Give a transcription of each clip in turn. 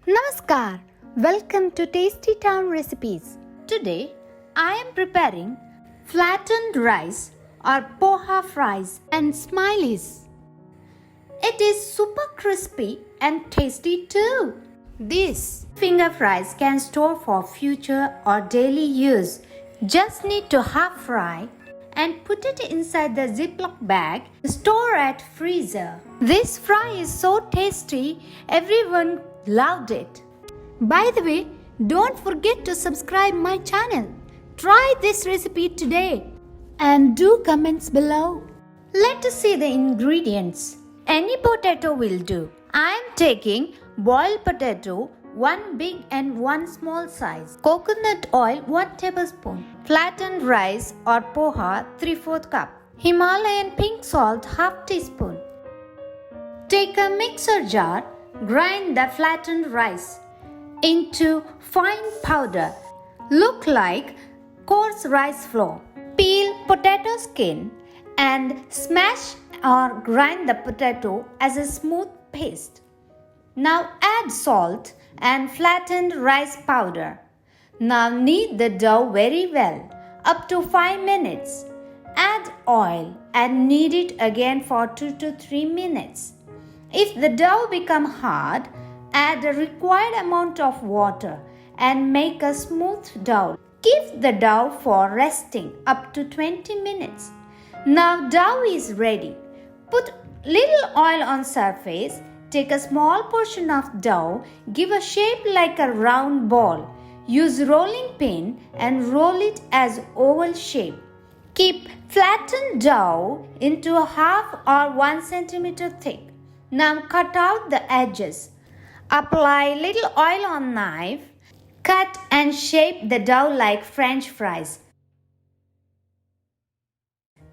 Namaskar, welcome to Tasty Town Recipes. Today I am preparing flattened rice or poha fries and smileys. It is super crispy and tasty too. These finger fries can store for future or daily use. Just need to half fry and put it inside the Ziploc bag. Store at freezer. This fry is so tasty, everyone loved it. By the way, don't forget to subscribe my channel. Try this recipe today and do comments below. Let us see the ingredients. Any potato will do. I am taking boiled potato, 1 big and 1 small size. Coconut oil, 1 tablespoon. Flattened rice or poha, 3/4 cup. Himalayan pink salt, half teaspoon. Take a mixer jar, grind the flattened rice into fine powder. Look like coarse rice flour. Peel potato skin and smash or grind the potato as a smooth paste. Now add salt and flattened rice powder. Now knead the dough very well, up to 5 minutes. Add oil and knead it again for 2 to 3 minutes. If the dough becomes hard, add a required amount of water and make a smooth dough. Keep the dough for resting up to 20 minutes. Now dough is ready. Put little oil on surface. Take a small portion of dough. Give a shape like a round ball. Use rolling pin and roll it as oval shape. Keep flattened dough into a half or 1 centimeter thick. Now cut out the edges. Apply little oil on knife. Cut and shape the dough like French fries.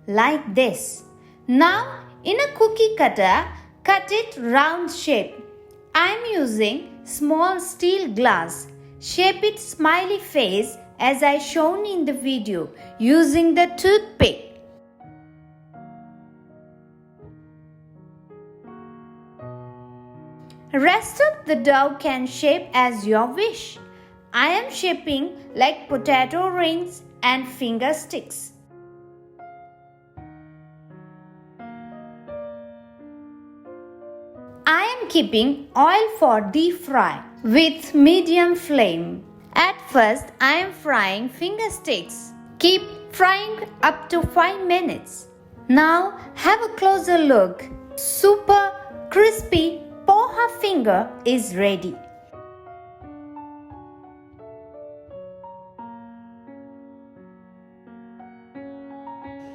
Like this. Now in a cookie cutter, cut it round shape. I am using small steel glass. Shape it smiley face as I shown in the video using the toothpick. Rest of the dough can shape as your wish. I am shaping like potato rings and finger sticks. I am keeping oil for deep fry with medium flame. At first, I am frying finger sticks. Keep frying up to 5 minutes. Now have a closer look. Super crispy poha finger is ready.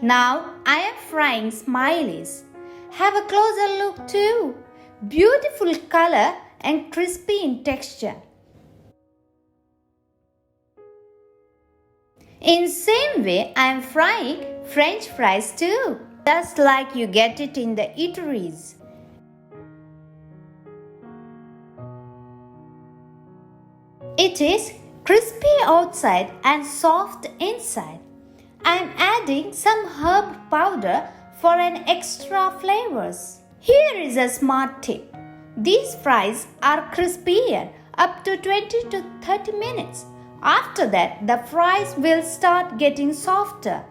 Now I am frying smileys. Have a closer look too. Beautiful color and crispy in texture. In same way, I am frying French fries too, just like you get it in the eateries. It is crispy outside and soft inside. I am adding some herb powder for an extra flavors. Here is a smart tip. These fries are crispier up to 20 to 30 minutes. After that, the fries will start getting softer.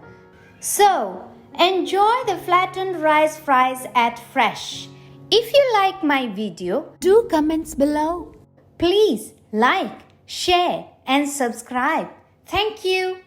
So, enjoy the flattened rice fries at fresh. If you like my video, do comments below. Please like, share and subscribe. Thank you.